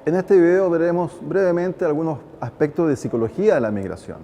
En este video veremos brevemente algunos aspectos de psicología de la migración.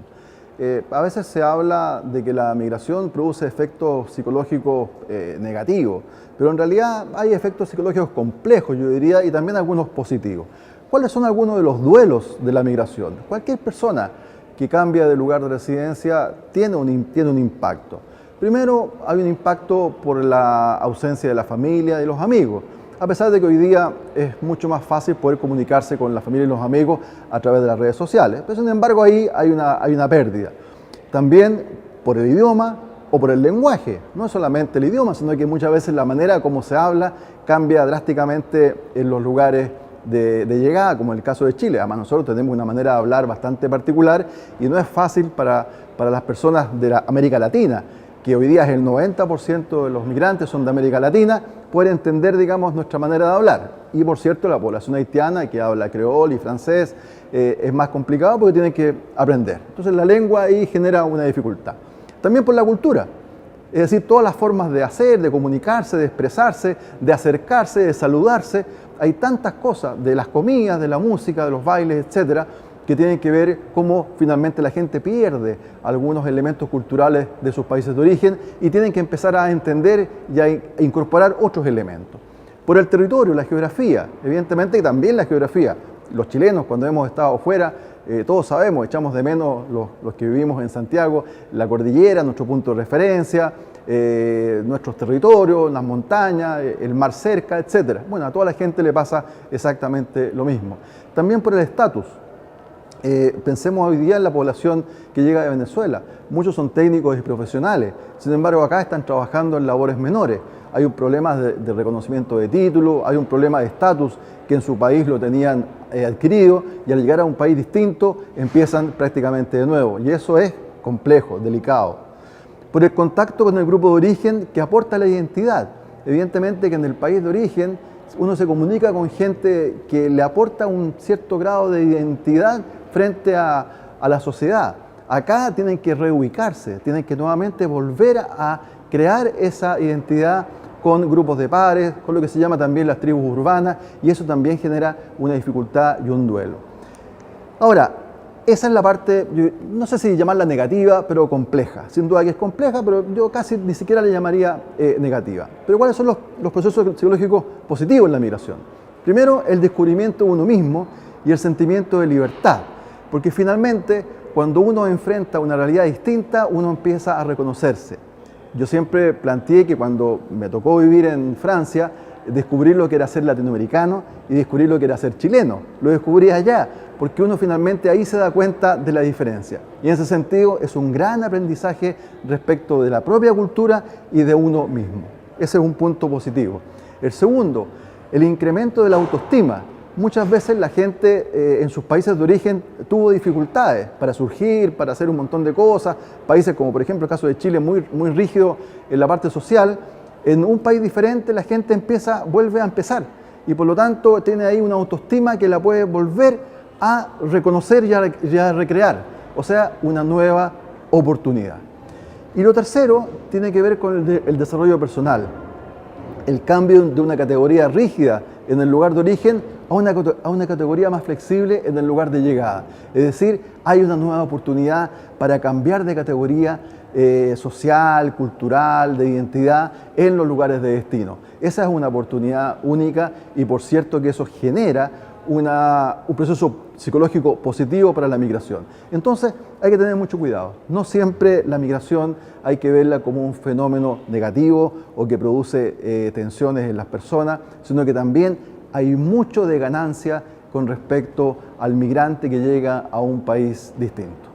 A veces se habla de que la migración produce efectos psicológicos negativos, pero en realidad hay efectos psicológicos complejos, yo diría, y también algunos positivos. ¿Cuáles son algunos de los duelos de la migración? Cualquier persona que cambia de lugar de residencia tiene un impacto. Primero, hay un impacto por la ausencia de la familia y los amigos. A pesar de que hoy día es mucho más fácil poder comunicarse con la familia y los amigos a través de las redes sociales. Pero sin embargo ahí hay una pérdida. También por el idioma o por el lenguaje. No es solamente el idioma, sino que muchas veces la manera como se habla cambia drásticamente en los lugares de llegada, como en el caso de Chile. Además nosotros tenemos una manera de hablar bastante particular y no es fácil para las personas de la América Latina, que hoy día es el 90% de los migrantes son de América Latina, poder entender, digamos, nuestra manera de hablar. Y por cierto, la población haitiana que habla creol y francés es más complicado porque tienen que aprender. Entonces la lengua ahí genera una dificultad. También por la cultura, es decir, todas las formas de hacer, de comunicarse, de expresarse, de acercarse, de saludarse. Hay tantas cosas, de las comidas, de la música, de los bailes, etcétera, que tienen que ver cómo finalmente la gente pierde algunos elementos culturales de sus países de origen y tienen que empezar a entender y a incorporar otros elementos. Por el territorio, la geografía, evidentemente que también la geografía. Los chilenos, cuando hemos estado fuera, todos sabemos, echamos de menos los que vivimos en Santiago, la cordillera, nuestro punto de referencia, nuestros territorios, las montañas, el mar cerca, etc. Bueno, a toda la gente le pasa exactamente lo mismo. También por el estatus. Pensemos hoy día en la población que llega de Venezuela. Muchos son técnicos y profesionales, sin embargo acá están trabajando en labores menores. Hay un problema de reconocimiento de título, hay un problema de estatus que en su país lo tenían adquirido y al llegar a un país distinto empiezan prácticamente de nuevo. Y eso es complejo, delicado. Por el contacto con el grupo de origen que aporta la identidad. Evidentemente que en el país de origen uno se comunica con gente que le aporta un cierto grado de identidad frente a la sociedad. Acá tienen que reubicarse, tienen que nuevamente volver a crear esa identidad con grupos de pares, con lo que se llama también las tribus urbanas, y eso también genera una dificultad y un duelo. Ahora, esa es la parte, no sé si llamarla negativa, pero compleja. Sin duda que es compleja, pero yo casi ni siquiera le llamaría negativa. Pero ¿cuáles son los procesos psicológicos positivos en la migración? Primero, el descubrimiento de uno mismo y el sentimiento de libertad. Porque finalmente, cuando uno enfrenta una realidad distinta, uno empieza a reconocerse. Yo siempre planteé que cuando me tocó vivir en Francia, descubrí lo que era ser latinoamericano y descubrí lo que era ser chileno. Lo descubrí allá, porque uno finalmente ahí se da cuenta de la diferencia. Y en ese sentido es un gran aprendizaje respecto de la propia cultura y de uno mismo. Ese es un punto positivo. El segundo, el incremento de la autoestima. Muchas veces la gente en sus países de origen tuvo dificultades para surgir, para hacer un montón de cosas. Países como por ejemplo el caso de Chile, muy rígido en la parte social. En un país diferente la gente vuelve a empezar y por lo tanto tiene ahí una autoestima que la puede volver a reconocer y a recrear. O sea, una nueva oportunidad. Y lo tercero tiene que ver con el desarrollo personal. El cambio de una categoría rígida en el lugar de origen a una categoría más flexible en el lugar de llegada. Es decir, hay una nueva oportunidad para cambiar de categoría social, cultural, de identidad en los lugares de destino. Esa es una oportunidad única y por cierto que eso genera un proceso psicológico positivo para la migración. Entonces hay que tener mucho cuidado. No siempre la migración hay que verla como un fenómeno negativo o que produce tensiones en las personas, sino que también hay mucho de ganancia con respecto al migrante que llega a un país distinto.